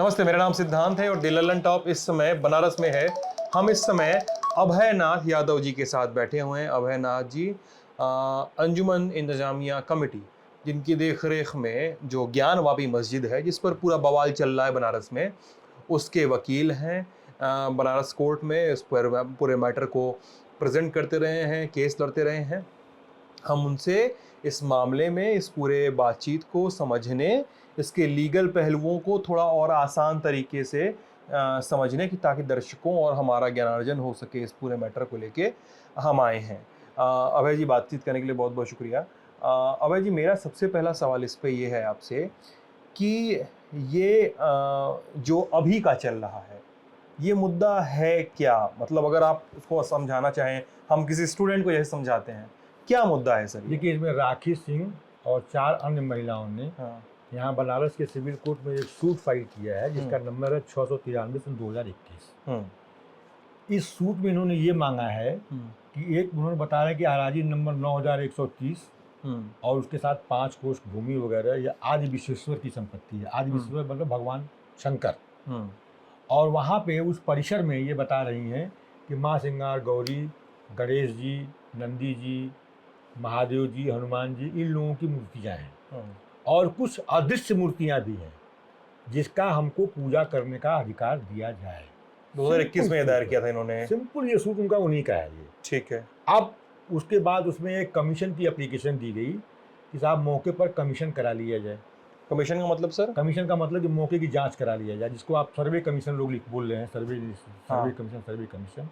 नमस्ते, मेरा नाम सिद्धांत है और द लल्लन टॉप इस समय बनारस में है। हम इस समय अभय नाथ यादव जी के साथ बैठे हुए हैं। अभय नाथ जी अंजुमन इंतजामिया कमेटी, जिनकी देखरेख में जो ज्ञानवापी मस्जिद है, जिस पर पूरा बवाल चल रहा है बनारस में, उसके वकील हैं। बनारस कोर्ट में इस पर पूरे मैटर को प्रेजेंट करते रहे हैं, केस लड़ते रहे हैं। हम उनसे इस मामले में इस पूरे बातचीत को समझने, इसके लीगल पहलुओं को थोड़ा और आसान तरीके से समझने की, ताकि दर्शकों और हमारा ज्ञानार्जन हो सके इस पूरे मैटर को लेके हम आए हैं। अभय जी, बातचीत करने के लिए बहुत बहुत शुक्रिया। अभय जी, मेरा सबसे पहला सवाल इस पे ये है आपसे कि ये जो अभी का चल रहा है, ये मुद्दा है क्या? मतलब अगर आप उसको समझाना चाहें, हम किसी स्टूडेंट को जैसे समझाते हैं, क्या मुद्दा है सर ये? देखिए, इसमें राखी सिंह और 4 अन्य महिलाओं ने हाँ। यहाँ बनारस के सिविल कोर्ट में एक सूट फाइल किया है, जिसका नंबर है 693/2021। इस सूट में इन्होंने ये मांगा है कि एक उन्होंने बताया है कि अराजी नंबर 9130 और उसके साथ 5 कोष भूमि वगैरह यह आदि विश्वेश्वर की संपत्ति है। आदि विश्वेश्वर मतलब भगवान शंकर। और वहाँ पे उस परिसर में ये बता रही हैं कि माँ सिंगार गौरी, गणेश जी, नंदी जी, महादेव जी, हनुमान जी, इन लोगों की मूर्तियाँ हैं और कुछ अदृश्य मूर्तियाँ भी हैं, जिसका हमको पूजा करने का अधिकार दिया जाए। 2021 में दायर किया था इन्होंने। सिंपल ये सूट उनका उन्हीं का है ये। ठीक है। अब उसके बाद उसमें एक कमीशन की एप्लीकेशन दी गई कि साहब मौके पर कमीशन करा लिया जाए। कमीशन का मतलब सर? कमीशन का मतलब कि मौके की जांच करा लिया जाए, जिसको आप सर्वे कमीशन लोग बोल रहे हैं। सर्वे कमीशन।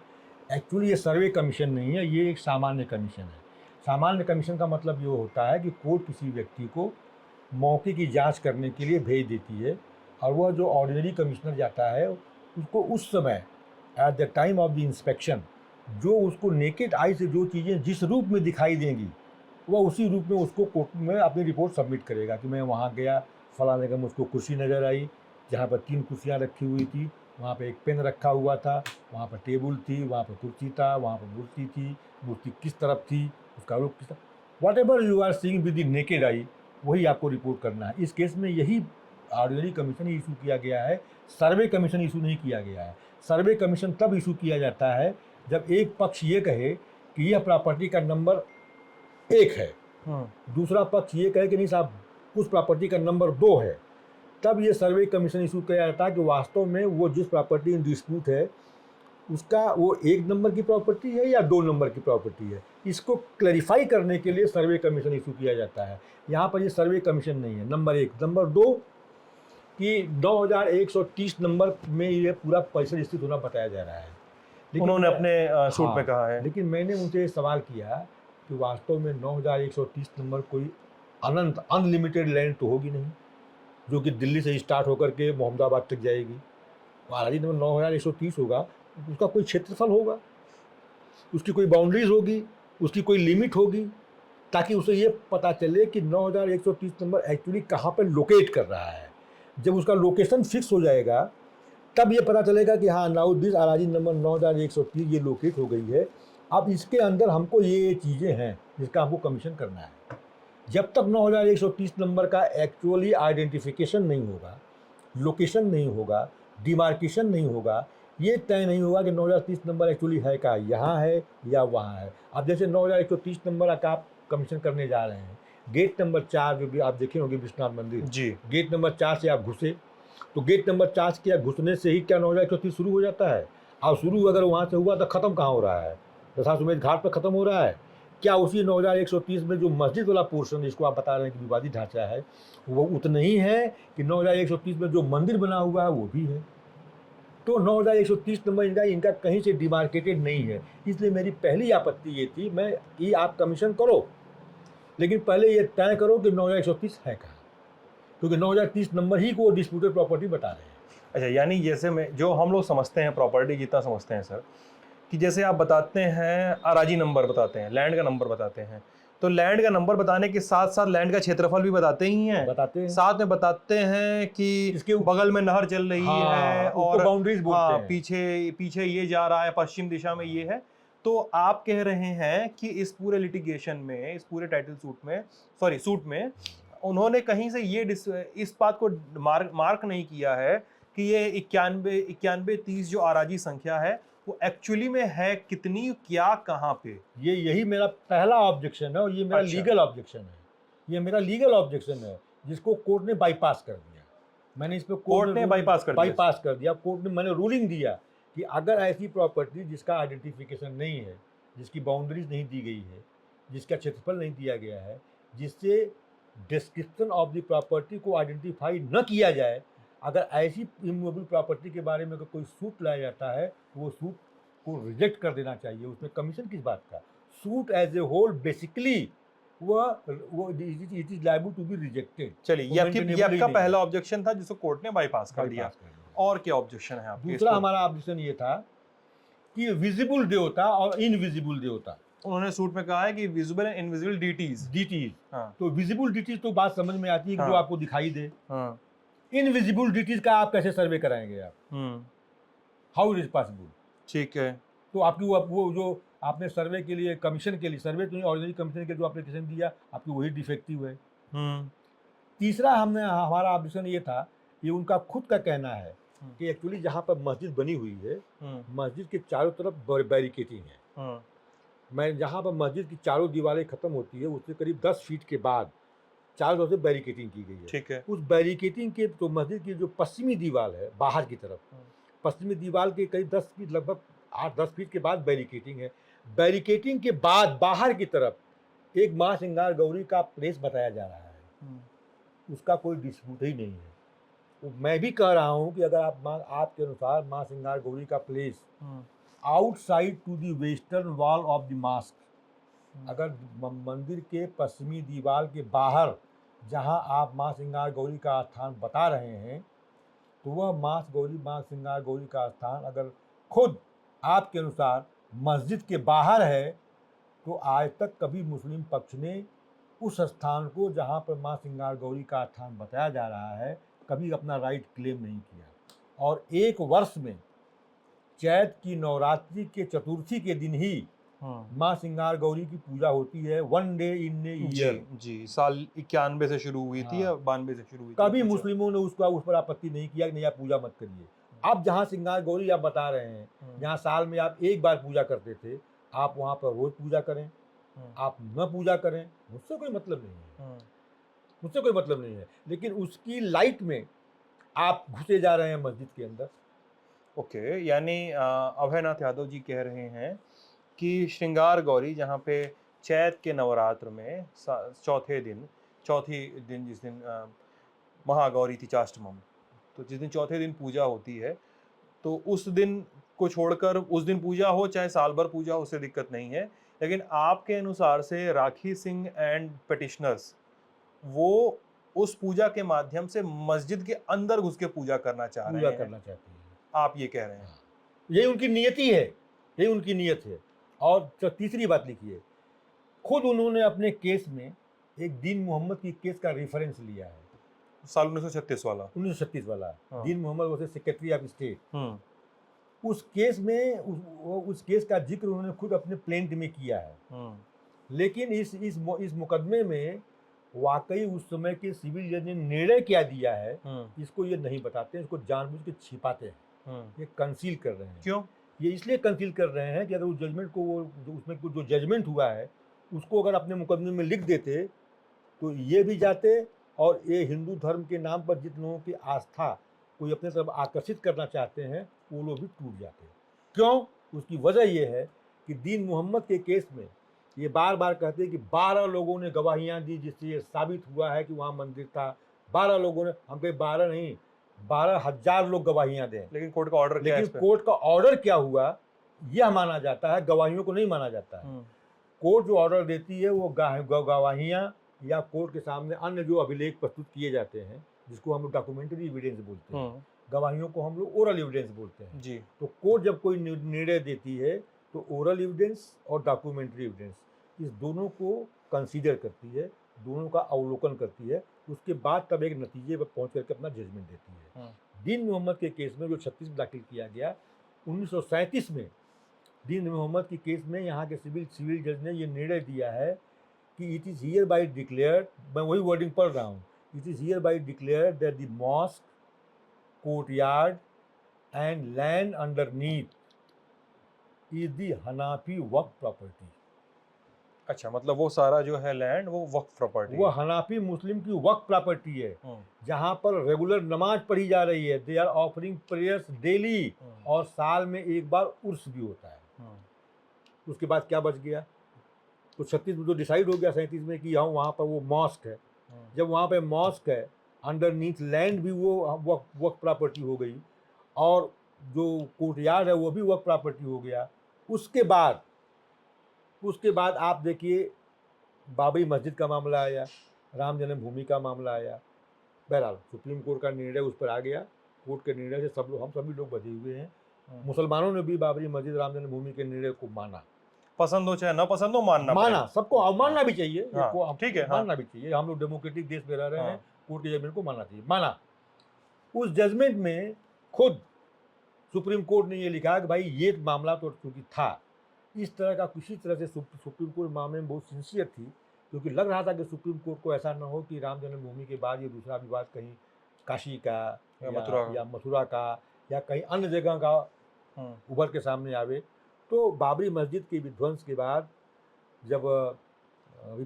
एक्चुअली ये सर्वे कमीशन नहीं है, ये एक सामान्य कमीशन है। सामान्य कमीशन का मतलब ये होता है कि कोर्ट किसी व्यक्ति को मौके की जांच करने के लिए भेज देती है और वह जो ऑर्डिनरी कमिश्नर जाता है उसको उस समय at the time of the inspection जो उसको नेकेड आई से जो चीज़ें जिस रूप में दिखाई देंगी वह उसी रूप में उसको कोर्ट में अपनी रिपोर्ट सबमिट करेगा कि मैं वहाँ गया, फलाने जगह मुझको कुर्सी नज़र आई, जहाँ पर 3 कुर्सियाँ रखी हुई थी, वहाँ पे एक पेन रखा हुआ था, वहाँ पर टेबल थी, वहाँ पर कुर्सी था, वहाँ पर मूर्ति थी, मूर्ति किस तरफ थी, उसका रूप किस तरफ, whatever you are seeing with the naked eye, वही आपको रिपोर्ट करना है। इस केस में यही ऑर्डिनरी कमीशन इशू किया गया है, सर्वे कमीशन इशू नहीं किया गया है। सर्वे कमीशन तब इशू किया जाता है जब एक पक्ष ये कहे कि यह प्रॉपर्टी का नंबर 1 है, दूसरा पक्ष ये कहे कि नहीं साहब उस प्रॉपर्टी का नंबर 2 है, तब ये सर्वे कमीशन इशू किया जाता है कि वास्तव में वो जिस प्रॉपर्टी इन डिस्प्यूट है उसका वो 1 नंबर की प्रॉपर्टी है या 2 नंबर की प्रॉपर्टी है। इसको क्लैरिफाई करने के लिए सर्वे कमीशन इशू किया जाता है। यहाँ पर ये सर्वे कमीशन नहीं है, नंबर 1। नंबर 2 कि 9130 नंबर में ये पूरा परिसर स्थित होना बताया जा रहा है। लेकिन उन्होंने अपने सूट में कहा है। लेकिन मैंने उनसे सवाल किया कि वास्तव में 9130 नंबर कोई अनंत अनलिमिटेड लैंड तो होगी नहीं, जो कि दिल्ली से स्टार्ट होकर के मोहम्मदाबाद तक जाएगी। महाराजी नंबर 9130 होगा, उसका कोई क्षेत्रफल होगा, उसकी कोई बाउंड्रीज होगी, उसकी कोई लिमिट होगी, ताकि उसे ये पता चले कि 9130 नंबर एक्चुअली कहाँ पर लोकेट कर रहा है। जब उसका लोकेशन फिक्स हो जाएगा तब ये पता चलेगा कि हाँ नाउ दिस अराजी नंबर 9130 ये लोकेट हो गई है। अब इसके अंदर हमको ये चीज़ें हैं जिसका हमको कमीशन करना है। जब तक 9130 नंबर का एक्चुअली आइडेंटिफिकेशन नहीं होगा, लोकेशन नहीं होगा, डिमार्केशन नहीं होगा, ये तय नहीं होगा कि 9130 नंबर एक्चुअली है क्या, यहाँ है या वहाँ है। अब जैसे 9130 नंबर का आप कमीशन करने जा रहे हैं, गेट नंबर 4 जो भी आप देखे होंगे विश्वनाथ मंदिर जी, गेट नंबर 4 से आप घुसे तो गेट नंबर 4 के घुसने से ही क्या 9130 शुरू हो जाता है? और शुरू अगर वहाँ से हुआ तो ख़त्म कहाँ हो रहा है? दशाश्वमेध घाट पर ख़त्म हो रहा है क्या? उसी 9130 में जो मस्जिद वाला पोर्शन जिसको आप बता रहे हैं कि विवादित ढांचा है, वो उतना ही है कि 9130 में जो मंदिर बना हुआ है वो भी है। तो 9130 नंबर इनका कहीं से डिमार्केटेड नहीं है। इसलिए मेरी पहली आपत्ति ये थी मैं कि आप कमीशन करो, लेकिन पहले ये तय करो कि 9130 है कहाँ, क्योंकि 9030 नंबर ही को डिस्प्यूटेड प्रॉपर्टी बता रहे हैं। अच्छा, यानी जैसे में जो हम लोग समझते हैं प्रॉपर्टी, जितना समझते हैं सर, कि जैसे आप बताते हैं अराजी नंबर बताते हैं, लैंड का नंबर बताते हैं, तो लैंड का नंबर बताने के साथ साथ लैंड का क्षेत्रफल भी बताते ही हैं, बताते हैं। साथ में बताते हैं कि इसके बगल में नहर चल रही है और बाउंड्रीज बोलते हैं। पीछे ये जा रहा है, पश्चिम दिशा में ये है। तो आप कह रहे हैं कि इस पूरे लिटिगेशन में, इस पूरे टाइटल सूट में उन्होंने कहीं से ये इस बात को मार्क नहीं किया है कि ये 91-30 जो आराजी संख्या है वो एक्चुअली में है कितनी, क्या, कहाँ पे? यही मेरा पहला ऑब्जेक्शन है और ये मेरा अच्छा। लीगल ऑब्जेक्शन है। ये मेरा लीगल ऑब्जेक्शन है जिसको कोर्ट ने बाईपास कर दिया। मैंने इस पे कोर्ट ने बाईपास कर दिया। बाईपास कर दिया। कोर्ट ने, मैंने रूलिंग दिया कि अगर ऐसी प्रॉपर्टी जिसका आइडेंटिफिकेशन नहीं है, जिसकी बाउंड्रीज नहीं दी गई है, जिसका क्षेत्रफल नहीं दिया गया है, जिससे डिस्क्रिप्शन ऑफ द प्रॉपर्टी को आइडेंटिफाई न किया जाए, अगर ऐसी इमूवेबल प्रॉपर्टी के बारे में अगर कोई सूट लाया जाता है तो वो सूट को रिजेक्ट कर देना चाहिए। उसमें कमीशन किस बात का? Suit as a whole basically वो it is liable to be rejected. चलिए, ये आपका पहला ऑब्जेक्शन था जिसको कोर्ट ने बाईपास कर दिया। और क्या ऑब्जेक्शन है आपके? दूसरा हमारा ऑब्जेक्शन ये था कि विजिबल देवता और इनविजिबल देवता। उन्होंने सूट में कहा है कि विजिबल एंड इनविजिबल डीटीज। हाँ। तो विजिबल डीटीज तो बात समझ में आती है कि जो आपको दिखाई दे। हाँ। इनविजिबल डीटीज का आप कैसे सर्वे कराएंगे आप? How it is possible? ठीक है। तो आपकी वो जो आपने सर्वे के लिए, कमीशन के लिए, सर्वे तो नहीं, ऑर्डिनरी कमीशन के जो एप्लीकेशन दिया, आपकी वही डिफेक्टिव है। तीसरा हमारा ऑब्जेक्शन ये था, ये उनका खुद का कहना है कि एक्चुअली जहाँ पर मस्जिद बनी हुई है, मस्जिद के चारों तरफ बैरिकेटिंग है। मैं जहाँ पर मस्जिद की चारों दीवारें खत्म होती है उससे करीब 10 फीट के बाद चारों तरफ से बैरिकेटिंग की गई है। ठीक है। उस बैरिकेटिंग के तो मस्जिद की जो पश्चिमी दीवार है बाहर की तरफ, पश्चिमी दीवार के करीब 10 फीट, लगभग 8-10 फीट के बाद बैरिकेटिंग है। बैरिकेटिंग के बाद बाहर की तरफ एक माँ श्रृंगार गौरी का प्लेस बताया जा रहा है। उसका कोई डिस्प्यूट ही नहीं है। तो मैं भी कह रहा हूँ कि अगर आपके अनुसार माँ श्रृंगार गौरी का place outside to the western wall of the mosque, अगर मंदिर के पश्चिमी दीवार के बाहर जहाँ आप माँ श्रृंगार गौरी का स्थान बता रहे हैं, तो वह माँ श्रृंगार गौरी का स्थान अगर खुद आपके अनुसार मस्जिद के बाहर है, तो आज तक कभी मुस्लिम पक्ष ने उस स्थान को जहाँ पर माँ श्रृंगार गौरी का स्थान बताया जा रहा है कभी अपना राइट क्लेम नहीं किया। और एक वर्ष में चैत की नवरात्रि के चतुर्थी के दिन ही माँ श्रृंगार गौरी की पूजा होती है, 1 डे इन ए ईयर। जी, साल 91 से शुरू हुई थी या 92 से शुरू हुई थी? कभी मुस्लिमों ने उस पर आपत्ति नहीं किया कि नहीं आप पूजा मत करिए। अब जहाँ श्रृंगार गौरी आप बता रहे हैं, जहाँ साल में आप एक बार पूजा करते थे, आप वहाँ पर रोज पूजा करें, आप न पूजा करें, मुझसे कोई मतलब नहीं है, मुझसे कोई मतलब नहीं है। लेकिन उसकी लाइट में आप घुसे जा रहे हैं मस्जिद के अंदर। ओके, यानी अभयनाथ यादव जी कह रहे हैं कि श्रृंगार गौरी जहाँ पे चैत के नवरात्र में चौथी दिन जिस दिन महागौरी थी चाष्टमम, तो जिस दिन चौथे दिन पूजा होती है, तो उस दिन को छोड़कर उस दिन पूजा हो चाहे साल भर पूजा हो, उससे दिक्कत नहीं है। लेकिन आपके अनुसार से राखी सिंह एंड पिटिशनर्स वो उस पूजा के माध्यम से मस्जिद के अंदर घुस के पूजा करना चाहते हैं, आप ये कह रहे हैं? यही उनकी नियति है, यही उनकी नियत है। और तीसरी बात लिखिए, खुद उन्होंने अपने केस में एक दीन मोहम्मद की केस का रेफरेंस लिया है, साल 1936 वाला। हाँ। Deen Mohammad versus secretary of state. उस केस में उस केस का जिक्र उन्होंने खुद अपने प्लेंट में किया है। लेकिन इस मुकदमे में वाकई उस समय के सिविल जज ने निर्णय क्या दिया है, इसको ये नहीं बताते, इसको जानबूझ के छिपाते हैं, ये कंसील कर रहे हैं। क्यों? ये इसलिए कंसील कर रहे हैं कि अगर उस जजमेंट को उसमें जो जजमेंट हुआ है उसको अगर अपने मुकदमे में लिख देते तो ये भी जाते, और ये हिंदू धर्म के नाम पर जिन लोगों की आस्था कोई अपने तरफ आकर्षित करना चाहते हैं वो लोग भी टूट जाते हैं। क्यों? उसकी वजह यह है कि दीन मोहम्मद के केस में ये बार बार कहते हैं कि 12 लोगों ने गवाहियाँ दी जिससे ये साबित हुआ है कि वहाँ मंदिर था। 12 लोगों ने, हम कहीं 12 नहीं, 12,000 लोग गवाहियाँ दें। लेकिन कोर्ट का ऑर्डर क्या है? लेकिन कोर्ट का ऑर्डर क्या हुआ यह माना जाता है, गवाहियों को नहीं माना जाता है। कोर्ट जो ऑर्डर देती है वो गवाहियाँ या कोर्ट के सामने अन्य जो अभिलेख प्रस्तुत किए जाते हैं, जिसको हम लोग डॉक्यूमेंट्री एविडेंस बोलते हैं, गवाहियों को हम लोग ओरल एविडेंस बोलते हैं जी। तो कोर्ट जब कोई निर्णय देती है तो ओरल एविडेंस और डॉक्यूमेंट्री एविडेंस इस दोनों को कंसीडर करती है, दोनों का अवलोकन करती है, उसके बाद तब एक नतीजे पर पहुंच करके अपना जजमेंट देती है। दीन मोहम्मद के केस में जो 36 में दाखिल किया गया, 1937 में दीन मोहम्मद की केस में यहाँ के सिविल जज ने ये निर्णय दिया है कि it is here by declared, मैं वही वर्डिंग पढ़ रहा हूँ, it is here by declared that the mosque courtyard and land underneath is the Hanafi Waqf property. अच्छा, मतलब वो सारा जो है लैंड वो वक्फ प्रॉपर्टी वो है। हनाफी मुस्लिम की वक्फ प्रॉपर्टी है, जहाँ पर रेगुलर नमाज पढ़ी जा रही है। They are offering prayers daily, और साल में एक बार उर्स भी होता है। उसके बाद क्या बच गया? तो 36 में तो डिसाइड हो गया 37 में कि यहाँ वहाँ पर वो मॉस्क है। जब वहाँ पे मॉस्क है, अंडरनीथ लैंड भी वो वक्फ प्रॉपर्टी हो गई, और जो कोर्टयार्ड है वो भी वक्फ प्रॉपर्टी हो गया। उसके बाद आप देखिए, बाबरी मस्जिद का मामला आया, राम जन्मभूमि का मामला आया। बहरहाल सुप्रीम कोर्ट का निर्णय उस पर आ गया। कोर्ट के निर्णय से हम सभी लोग बधे हुए हैं। मुसलमानों ने भी बाबरी मस्जिद राम जन्मभूमि के निर्णय को माना, पसंद हो चाहे ना पसंद हो, माना सबको मानना भी चाहिए। ठीक है, मानना भी चाहिए। हम लोग डेमोक्रेटिक देश में रह रहे हैं, कोर्ट के जजमेंट को मानना चाहिए। माना। उस जजमेंट में खुद सुप्रीम कोर्ट ने ये लिखा कि भाई ये मामला तो चूंकि था, इस तरह का किसी तरह से सुप्रीम कोर्ट मामले में बहुत सिंसियर थी, क्योंकि लग रहा था कि सुप्रीम कोर्ट को ऐसा ना हो कि राम जन्मभूमि के बाद ये दूसरा विवाद कहीं काशी का या मथुरा का या कहीं अन्य जगह का उभर के सामने आवे। तो बाबरी मस्जिद के विध्वंस के बाद जब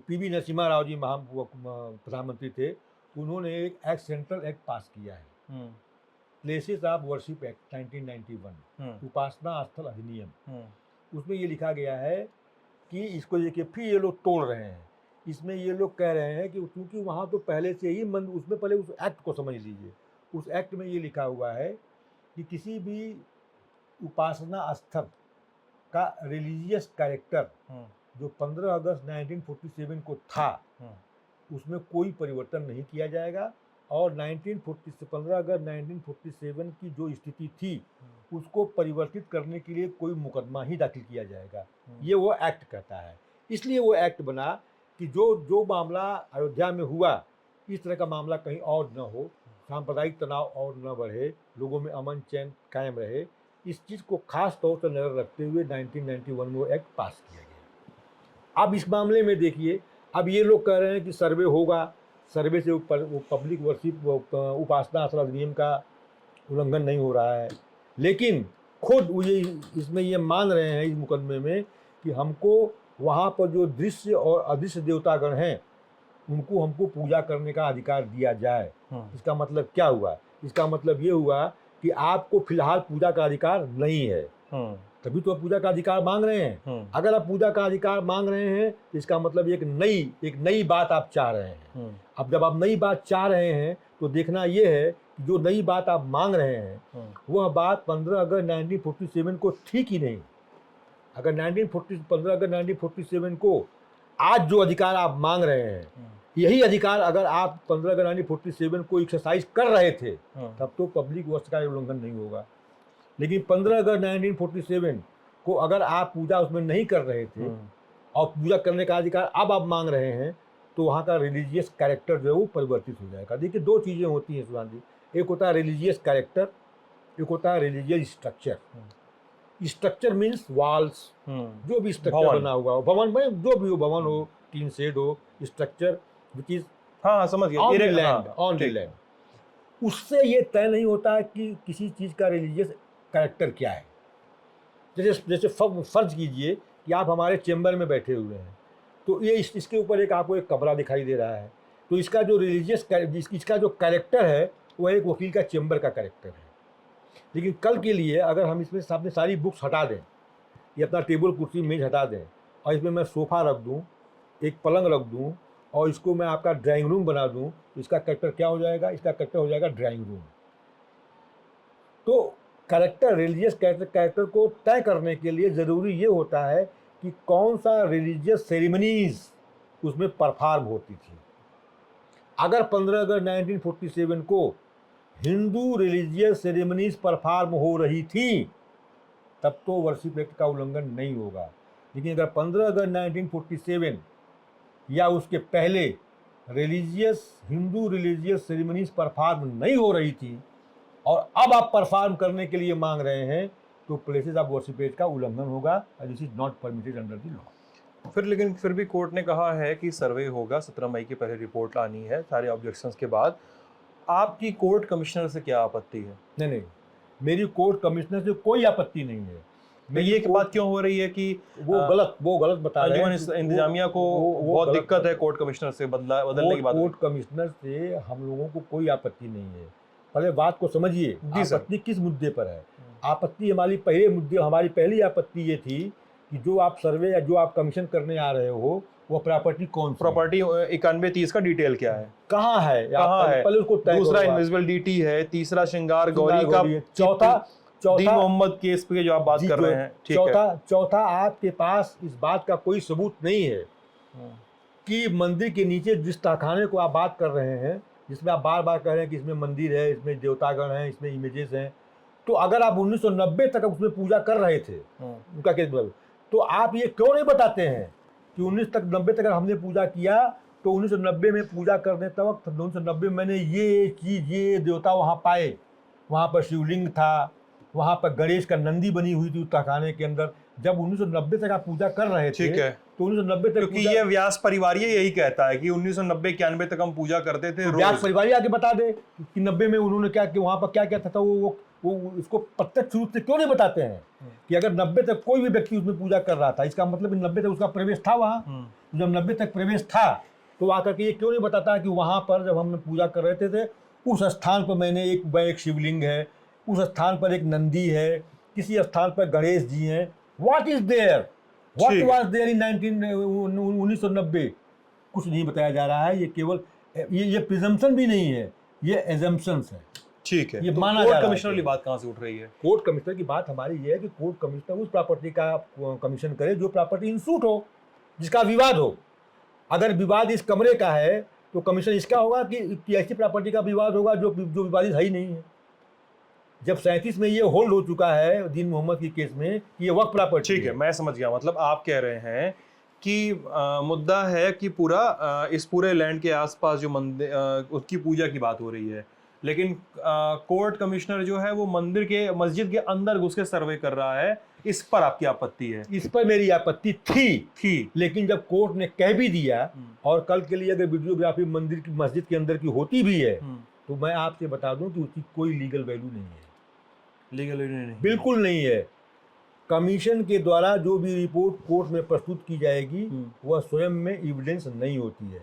पीवी नरसिम्हा राव जी प्रधानमंत्री थे, उन्होंने एक सेंट्रल एक्ट पास किया है, प्लेसेस ऑफ वर्शिप एक्ट 1991, उपासना स्थल अधिनियम। उसमें ये लिखा गया है कि इसको देखिए फिर ये लोग तोड़ रहे हैं। इसमें ये लोग कह रहे हैं कि क्योंकि वहाँ तो पहले से ही उसमें पहले उस एक्ट को समझ लीजिए। उस एक्ट में ये लिखा हुआ है कि किसी भी उपासना स्थल का रिलीजियस कैरेक्टर जो 15 अगस्त 1947 को था, उसमें कोई परिवर्तन नहीं किया जाएगा, और 15 अगस्त 1947 की जो स्थिति थी उसको परिवर्तित करने के लिए कोई मुकदमा ही दाखिल किया जाएगा। ये वो एक्ट कहता है। इसलिए वो एक्ट बना कि जो मामला अयोध्या में हुआ, इस तरह का मामला कहीं और न हो, सांप्रदायिक तनाव और न बढ़े, लोगों में अमन चैन कायम रहे। इस चीज़ को खास तौर पर नजर रखते हुए 1991 में वो एक्ट पास किया गया। अब इस मामले में देखिए, अब ये लोग कह रहे हैं कि सर्वे होगा, सर्वे से पब्लिक वर्शिप उपासना स्थल अधिनियम का उल्लंघन नहीं हो रहा है। लेकिन खुद ये इसमें ये मान रहे हैं इस मुकदमे में कि हमको वहाँ पर जो दृश्य और अदृश्य देवतागण हैं उनको हमको पूजा करने का अधिकार दिया जाए। इसका मतलब क्या हुआ? इसका मतलब ये हुआ कि आपको फिलहाल पूजा का अधिकार नहीं है, तभी तो आप पूजा का अधिकार मांग रहे हैं। अगर आप पूजा का अधिकार मांग रहे हैं तो इसका मतलब एक नई बात आप चाह रहे हैं। अब जब आप नई बात चाह रहे हैं तो देखना ये है कि जो नई बात आप मांग रहे हैं वह बात 15 अगस्त 1947 को थी कि नहीं। अगर 15 अगस्त 1947 को आज जो अधिकार आप मांग रहे हैं, यही अधिकार अगर आप 15 अगस्त 1947 को एक्सरसाइज कर रहे थे, तब तो पब्लिक वर्ष का उल्लंघन नहीं होगा। लेकिन 15 अगस्त 1947 को अगर आप पूजा उसमें नहीं कर रहे थे और पूजा करने का अधिकार अब आप मांग रहे हैं, तो वहाँ का रिलीजियस कैरेक्टर जो है वो परिवर्तित हो जाएगा। देखिए, दो चीज़ें होती हैं सुशांत जी, एक होता है रिलीजियस कैरेक्टर, एक होता है religious structure. Structure means walls, जो भी स्ट्रक्चर बना हुआ हो, भवन में जो भी हो, भवन हो, टीन शेड हो, स्ट्रक्चर विच इज समझ गया, ऑन द लैंड। उससे ये तय नहीं होता है कि किसी चीज़ का रिलीजियस कैरेक्टर क्या है। जैसे फर्ज कीजिए कि आप हमारे चेंबर में बैठे हुए हैं, तो ये इसके ऊपर आपको एक कमरा दिखाई दे रहा है, तो इसका जो इसका जो कैरेक्टर है वो एक वकील का चेंबर का कैरेक्टर है। लेकिन कल के लिए अगर हम इसमें अपनी सारी बुक्स हटा दें, ये अपना टेबल कुर्सी मेज हटा दें, और इसमें मैं सोफ़ा रख दूं, एक पलंग रख दूं, और इसको मैं आपका ड्राइंग रूम बना दूं, तो इसका कैरेक्टर क्या हो जाएगा? इसका कैरेक्टर हो जाएगा ड्राइंग रूम। तो कैरेक्टर, रिलीजियस कैरेक्टर को तय करने के लिए ज़रूरी ये होता है कि कौन सा रिलीजियस सेरेमनीज उसमें परफॉर्म होती थी। अगर 15 अगस्त 1947 को हिंदू रिलीजियस सेरेमनीज परफॉर्म हो रही थी, तब तो वर्शिप एक्ट का उल्लंघन नहीं होगा। लेकिन अगर 15 अगस्त 1947 या उसके पहले हिंदू रिलीजियस सेरेमनीज परफॉर्म नहीं हो रही थी और अब आप परफॉर्म करने के लिए मांग रहे हैं, तो प्लेसेस ऑफ वर्शिप एक्ट का उल्लंघन होगा, this is not permitted under the law. लेकिन फिर भी कोर्ट ने कहा है कि सर्वे होगा, 17 मई की पहले रिपोर्ट लानी है सारे ऑब्जेक्शंस के बाद। आपकी कोर्ट कमिश्नर से क्या आपत्ति है? नहीं नहीं, मेरी कोर्ट कमिश्नर से कोई आपत्ति नहीं है। मैं ये बात क्यों हो रही है कि वो गलत बता रहे हैं। अंजुमन इंतजामिया को वो बहुत गलत दिक्कत है कोर्ट कमिश्नर से बदलने की बात कोर्ट कमिश्नर से हम लोगों को कोई आपत्ति नहीं है। पहले बात को समझिए, जी सर। आपत्ति किस मुद्दे पर है। आपत्ति हमारी पहली आपत्ति ये थी कि जो आप सर्वे या जो आप कमीशन करने आ रहे हो वो प्रॉपर्टी कौन सी है? प्रॉपर्टी 9130 का डिटेल क्या है, कहाँ है, कहाँ है? पहले उसको तय दूसरा करो आप। इनविजिबल डीटी है, तीसरा श्रृंगार गौरी श्रृंगार का, गौरी है। चौथा दीन मोहम्मद केस पे जो आप बात कर रहे हैं, ठीक है। चौथा आपके पास इस बात का कोई सबूत नहीं है कि मंदिर के नीचे जिस तहखाने को आप बात कर रहे हैं, जिसमें आप बार बार कह रहे हैं कि इसमें मंदिर है, इसमें देवतागण हैं, इसमें इमेजेस हैं, तो अगर आप 1990 तक उसमें पूजा कर रहे थे, उनका केस बदल, तो आप ये क्यों नहीं बताते हैं कि 1990 तक अगर हमने पूजा किया तो 1990 में पूजा करने तक 1990 में मैंने ये चीज़, ये देवता वहाँ पाए, वहाँ पर शिवलिंग था, वहाँ पर गणेश का नंदी बनी हुई थी उस तहखाने के अंदर। जब 1990 तक आप पूजा कर रहे थे, ठीक है, तो 1990 तक क्योंकि ये व्यास परिवार यही कहता है कि 1990-91 तक हम पूजा करते थे। तो व्यास परिवार आगे बता दे कि 90 में उन्होंने क्या कि वहाँ पर क्या क्या था, वो इसको प्रत्यक्ष रूप से क्यों नहीं बताते हैं कि अगर 90 तक कोई भी व्यक्ति उसमें पूजा कर रहा था, इसका मतलब 90 तक उसका प्रवेश था वहाँ। जब 90 तक प्रवेश था तो आकर के ये क्यों नहीं बताता कि वहाँ पर जब हम पूजा कर रहे थे उस स्थान पर मैंने एक शिवलिंग है, उस स्थान पर एक नंदी है, किसी स्थान पर गणेश जी हैं। What is there, what was there in 1990? कुछ नहीं बताया जा रहा है। ये केवल ये प्रिजम्पशन भी नहीं है, ये एजम्पशंस है। ठीक है, ये तो माना जा रहा है। कोर्ट कमिश्नर की बात कहाँ से उठ रही है? कोर्ट कमिश्नर की बात हमारी ये है कि कोर्ट कमिश्नर उस प्रॉपर्टी का कमीशन करे जो प्रॉपर्टी इन सूट हो, जिसका विवाद हो। अगर विवाद इस कमरे का है तो कमीशन इसका होगा कि ऐसी प्रॉपर्टी का विवाद होगा जो विवादित है ही नहीं है। जब 37 में ये होल्ड हो चुका है दीन मोहम्मद की केस में कि ये वक्त प्रॉपर्टी। ठीक है, मैं समझ गया। मतलब आप कह रहे हैं कि मुद्दा है कि पूरा इस पूरे लैंड के आसपास जो मंदिर उसकी पूजा की बात हो रही है, लेकिन कोर्ट कमिश्नर जो है वो मस्जिद के अंदर घुस के सर्वे कर रहा है। इस पर आपकी आपत्ति है? इस पर मेरी आपत्ति थी, लेकिन जब कोर्ट ने कह भी दिया, और कल के लिए अगर वीडियोग्राफी मंदिर की मस्जिद के अंदर की होती भी है तो मैं आपसे बता दूं कि उसकी कोई लीगल वैल्यू नहीं है। लीगल वैल्यू नहीं, बिल्कुल नहीं है। कमीशन के द्वारा जो भी रिपोर्ट कोर्ट में प्रस्तुत की जाएगी वह स्वयं में एविडेंस नहीं होती है,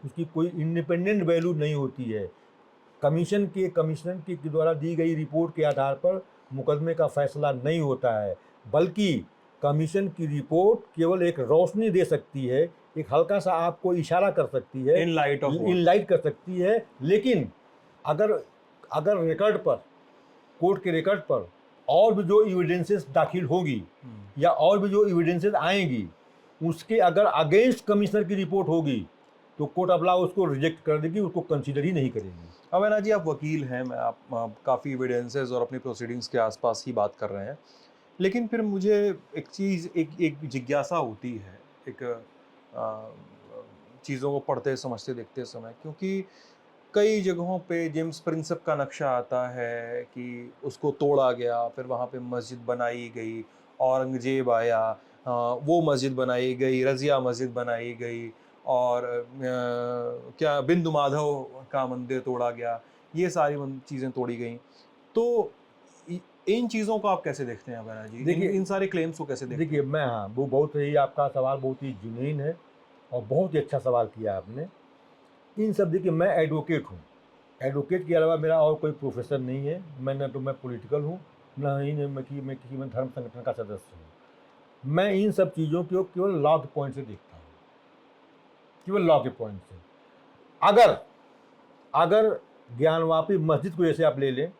उसकी कोई इंडिपेंडेंट वैल्यू नहीं होती है। कमीशन के द्वारा दी गई रिपोर्ट के आधार पर मुकदमे का फैसला नहीं होता है, बल्कि कमीशन की रिपोर्ट केवल एक रोशनी दे सकती है, एक हल्का सा आपको इशारा कर सकती है, इनलाइट कर सकती है। लेकिन अगर रिकॉर्ड पर, कोर्ट के रिकॉर्ड पर और भी जो एविडेंसेस दाखिल होगी या और भी जो एविडेंसेस आएंगी, उसके अगर अगेंस्ट कमिश्नर की रिपोर्ट होगी तो कोर्ट ऑफ लॉ उसको रिजेक्ट कर देगी, उसको कंसीडर ही नहीं करेगी। अवैना जी, आप वकील हैं, मैं आप काफ़ी एविडेंसेस और अपनी प्रोसीडिंग्स के आसपास ही बात कर रहे हैं, लेकिन फिर मुझे एक जिज्ञासा होती है चीज़ों को पढ़ते समझते देखते समय, क्योंकि कई जगहों पे जेम्स प्रिंसेप का नक्शा आता है कि उसको तोड़ा गया, फिर वहाँ पे मस्जिद बनाई गई, औरंगजेब आया, वो मस्जिद बनाई गई, रज़िया मस्जिद बनाई गई, और क्या बिंदु माधव का मंदिर तोड़ा गया, ये सारी चीज़ें तोड़ी गई। तो इन चीज़ों को आप कैसे देखते हैं अवैना जी? देखिए, इन सारे क्लेम्स को कैसे देखते हैं? देखिए मैं, हाँ, वो बहुत ही, आपका सवाल बहुत ही जुनून है और बहुत ही अच्छा सवाल किया आपने। इन सब, देखिए मैं एडवोकेट हूँ, एडवोकेट के अलावा मेरा और कोई प्रोफेशन नहीं है। मैं पॉलिटिकल हूँ, मैं किसी में धर्म संगठन का सदस्य हूँ। मैं इन सब चीज़ों को केवल लॉ के पॉइंट से देखता हूँ, केवल लॉ के पॉइंट से। अगर ज्ञानवापी मस्जिद को जैसे आप ले लें,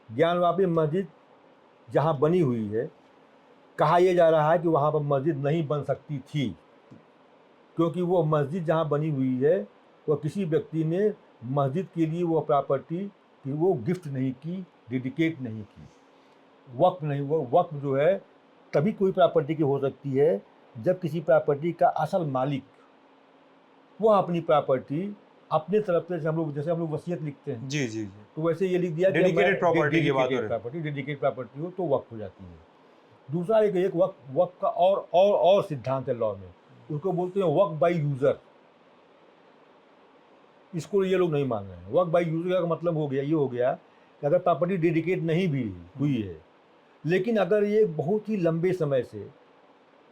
ज्ञानवापी मस्जिद जहाँ बनी हुई है, कहा यह जा रहा है कि वहाँ पर मस्जिद नहीं बन सकती थी, क्योंकि वो मस्जिद जहाँ बनी हुई है वह किसी व्यक्ति ने मस्जिद के लिए वो प्रॉपर्टी कि वो गिफ्ट नहीं की, डेडिकेट नहीं की, वक्फ नहीं। वो वक्फ जो है तभी कोई प्रॉपर्टी की हो सकती है जब किसी प्रॉपर्टी का असल मालिक वो अपनी प्रॉपर्टी अपने तरफ से, जैसे हम लोग वसीयत लिखते हैं, जी जी जी, तो वैसे ये लिख दिया डेडिकेटेड प्रॉपर्टी की बात हो रही है। डेडिकेटेड प्रॉपर्टी हो तो वक्फ हो जाती है। दूसरा एक वक्फ का और सिद्धांत है लॉ में, उसको बोलते हैं वक्फ बाय यूजर। इसको ये लोग नहीं मान रहे हैं। वक्फ बाई यूजर का मतलब हो गया, ये हो गया कि अगर प्रॉपर्टी डेडिकेट नहीं भी हुई है, लेकिन अगर ये बहुत ही लंबे समय से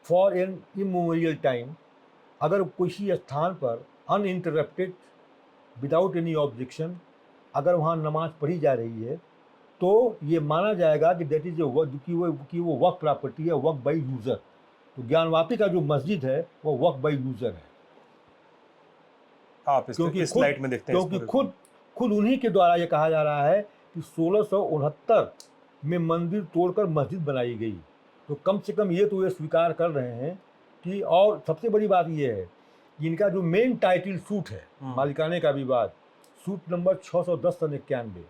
फॉर एन इमोरियल टाइम अगर किसी स्थान पर अनइंटरप्टेड विदाउट एनी ऑब्जेक्शन अगर वहाँ नमाज पढ़ी जा रही है, तो ये माना जाएगा कि दैट इज कि वो वक्फ प्रॉपर्टी है, वक्फ बाई यूज़र। तो ज्ञानवापी का जो मस्जिद है वो वक्फ बाई यूज़र है, आप क्योंकि इस स्लाइड में देखते हैं क्योंकि खुद उन्हीं के द्वारा ये कहा जा रहा है कि 1669 में मंदिर तोड़कर मस्जिद बनाई गई। तो कम से कम ये तो ये स्वीकार कर रहे हैं कि, और सबसे बड़ी बात ये है कि इनका जो मेन टाइटल सूट है मालिकाने का विवाद, सूट नंबर 610/91,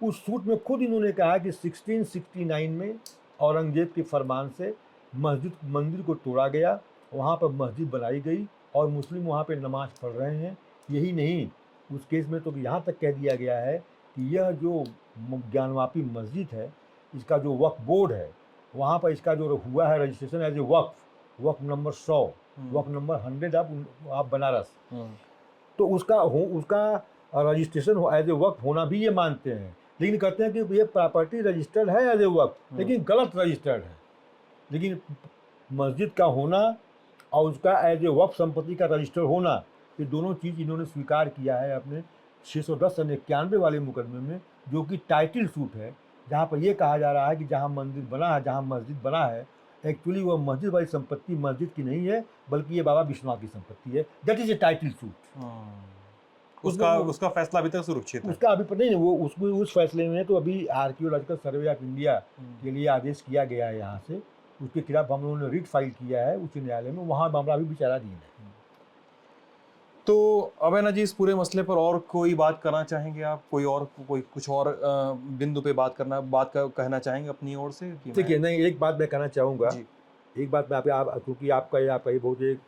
उस सूट में खुद इन्होंने कहा कि 1669 में औरंगजेब के फरमान से मंदिर को तोड़ा गया, वहाँ पर मस्जिद बनाई गई और मुस्लिम वहाँ पे नमाज पढ़ रहे हैं। यही नहीं, उस केस में तो यहाँ तक कह दिया गया है कि यह जो ज्ञानवापी मस्जिद है, इसका जो वक्फ बोर्ड है, वहाँ पर इसका जो हुआ है registration as a waqf number 100, waqf number 100 of Banaras, तो उसका रजिस्ट्रेशन एज ए वक्फ होना भी ये मानते हैं, लेकिन कहते हैं कि ये प्रॉपर्टी रजिस्टर्ड है एज ए वक्फ, लेकिन गलत रजिस्टर्ड है। लेकिन मस्जिद का होना और उसका एज ए वक्फ संपत्ति का रजिस्टर होना, ये दोनों चीज़ इन्होंने स्वीकार किया है अपने 610/91 वाले मुकदमे में, जो कि टाइटल सूट है, जहाँ पर यह कहा जा रहा है कि जहाँ मंदिर बना है, जहाँ मस्जिद बना है, एक्चुअली वह मस्जिद वाली संपत्ति मस्जिद की नहीं है, बल्कि ये बाबा विश्वनाथ की संपत्ति है। That is a title suit. उसका फैसला अभी तक सुरक्षित है। उसका अभी पर नहीं, वो उस फैसले में तो अभी आर्कियोलॉजिकल सर्वे ऑफ इंडिया के लिए आदेश किया गया है यहाँ से, उसके खिलाफ हम लोगों ने रिट फाइल किया है उच्च न्यायालय में, वहाँ मामला अभी विचाराधीन है। तो अभय जी, इस पूरे मसले पर और कोई बात करना चाहेंगे आप? कोई कुछ और बिंदु पे कहना चाहेंगे अपनी ओर से? देखिए, नहीं, एक बात मैं कहना चाहूँगा, एक बात मैं क्योंकि आपका ये बहुत एक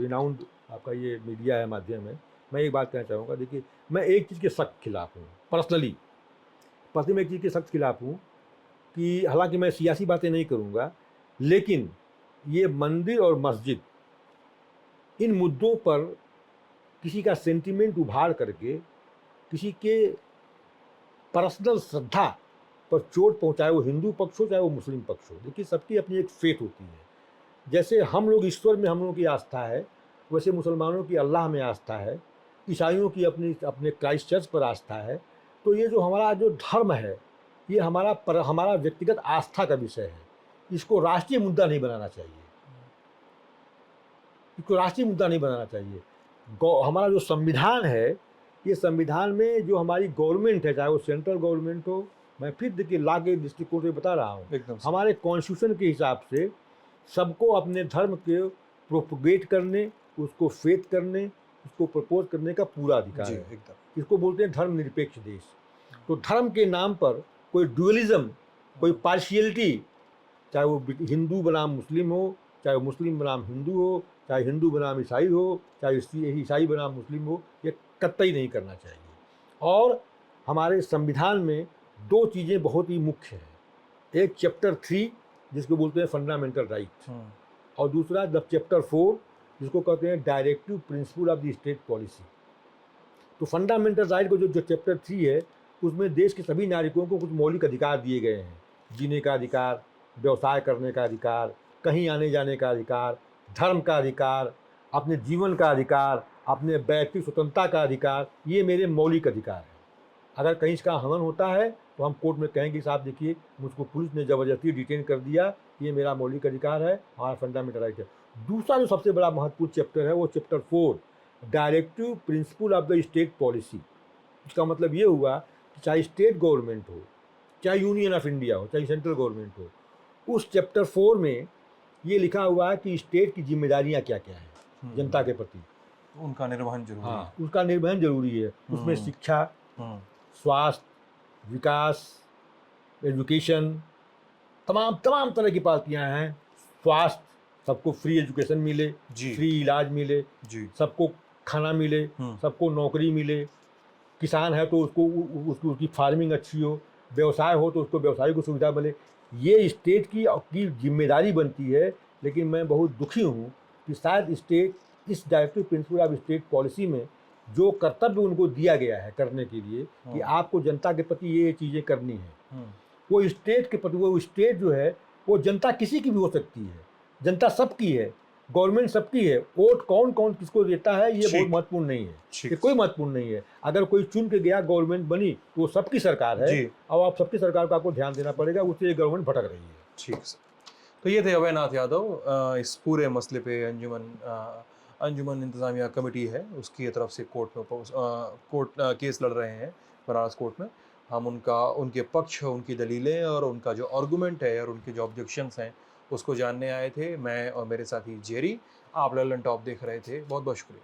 रिनाउंड आपका ये मीडिया है, माध्यम है, मैं एक बात कहना चाहूँगा। देखिए, मैं एक चीज़ के सख्त खिलाफ हूँ, पर्सनली मैं एक चीज़ के सख्त खिलाफ हूँ कि हालांकि मैं सियासी बातें नहीं करूँगा, लेकिन ये मंदिर और मस्जिद, इन मुद्दों पर किसी का सेंटिमेंट उभार करके किसी के पर्सनल श्रद्धा पर चोट पहुँचाए, वो हिंदू पक्ष हो चाहे वो मुस्लिम पक्ष हो। देखिए, सबकी अपनी एक फेथ होती है। जैसे हम लोग ईश्वर में हम लोगों की आस्था है, वैसे मुसलमानों की अल्लाह में आस्था है, ईसाइयों की अपने क्राइस्ट चर्च पर आस्था है। तो ये जो हमारा जो धर्म है, ये हमारा व्यक्तिगत आस्था का विषय है। इसको राष्ट्रीय मुद्दा नहीं बनाना चाहिए, हमारा जो संविधान है, ये संविधान में जो हमारी गवर्नमेंट है, चाहे वो सेंट्रल गवर्नमेंट हो, मैं फिर देखिए लॉ के दृष्टिकोण से बता रहा हूँ, हमारे कॉन्स्टिट्यूशन के हिसाब से सबको अपने धर्म के प्रोपगेट करने, उसको फेथ करने, उसको प्रपोज करने का पूरा अधिकार है। इसको बोलते हैं धर्म निरपेक्ष देश। तो धर्म के नाम पर कोई ड्यूअलिज्म, कोई पार्शियलिटी, चाहे वो हिंदू बनाम मुस्लिम हो, चाहे वो मुस्लिम बनाम हिंदू हो, चाहे हिंदू बनाम ईसाई हो, चाहे ईसाई बनाम मुस्लिम हो, ये कतई नहीं करना चाहिए। और हमारे संविधान में दो चीज़ें बहुत ही मुख्य हैं, एक चैप्टर 3 जिसको बोलते हैं फंडामेंटल राइट, और दूसरा चैप्टर 4 जिसको कहते हैं directive principle of the state policy. तो फंडामेंटल राइट को जो चैप्टर 3 है, उसमें देश के सभी नागरिकों को कुछ मौलिक अधिकार दिए गए हैं। जीने का अधिकार, व्यवसाय करने का अधिकार, कहीं आने जाने का अधिकार, धर्म का अधिकार, अपने जीवन का अधिकार, अपने व्यक्तिगत स्वतंत्रता का अधिकार, ये मेरे मौलिक अधिकार हैं। अगर कहीं इसका हनन होता है तो हम कोर्ट में कहेंगे साहब देखिए, मुझको पुलिस ने ज़बरदस्ती डिटेन कर दिया, ये मेरा मौलिक अधिकार है, हमारा फंडामेंटल राइट है। दूसरा जो सबसे बड़ा महत्वपूर्ण चैप्टर है वो chapter 4 directive principle of the state policy. इसका मतलब ये हुआ कि चाहे स्टेट गवर्नमेंट हो, चाहे यूनियन ऑफ इंडिया हो, चाहे सेंट्रल गवर्नमेंट हो, उस चैप्टर 4 में ये लिखा हुआ है कि स्टेट की जिम्मेदारियां क्या क्या हैं जनता के प्रति, उनका निर्वहन जरूरी है। उसका निर्वहन जरूरी है। उसमें शिक्षा, स्वास्थ्य, विकास, एजुकेशन, तमाम तरह की पार्टियां हैं। स्वास्थ्य, सबको फ्री एजुकेशन मिले, फ्री इलाज मिले, सबको खाना मिले, सबको नौकरी मिले, किसान है तो उसको उसकी फार्मिंग अच्छी हो, व्यवसाय हो तो उसको व्यवसाय को सुविधा मिले। ये स्टेट की जिम्मेदारी बनती है। लेकिन मैं बहुत दुखी हूँ कि शायद स्टेट इस directive principle of state policy में जो कर्तव्य उनको दिया गया है करने के लिए कि हम्म, आपको जनता के प्रति ये चीज़ें करनी है, हम्म, वो स्टेट के प्रति, वो स्टेट जो है वो जनता किसी की भी हो सकती है, जनता सबकी है, गवर्नमेंट सबकी है, वोट कौन कौन किसको देता है ये बहुत ठीक महत्वपूर्ण नहीं है, ठीक ये कोई महत्वपूर्ण नहीं है। अगर कोई चुन के गया, गवर्नमेंट बनी, तो वो सबकी सरकार है जी और आप सबकी सरकार को आपको ध्यान देना पड़ेगा, उससे ये गवर्नमेंट भटक रही है। ठीक सर। तो ये थे अभय नाथ यादव, इस पूरे मसले पे अंजुमन इंतज़ामिया कमेटी है उसकी तरफ से कोर्ट केस लड़ रहे हैं बनारस कोर्ट में। हम उनके पक्ष, उनकी दलीलें और उनका जो आर्गूमेंट है और उनके जो ऑब्जेक्शंस हैं उसको जानने आए थे, मैं और मेरे साथी जेरी। आप ललन टॉप देख रहे थे, बहुत बहुत शुक्रिया।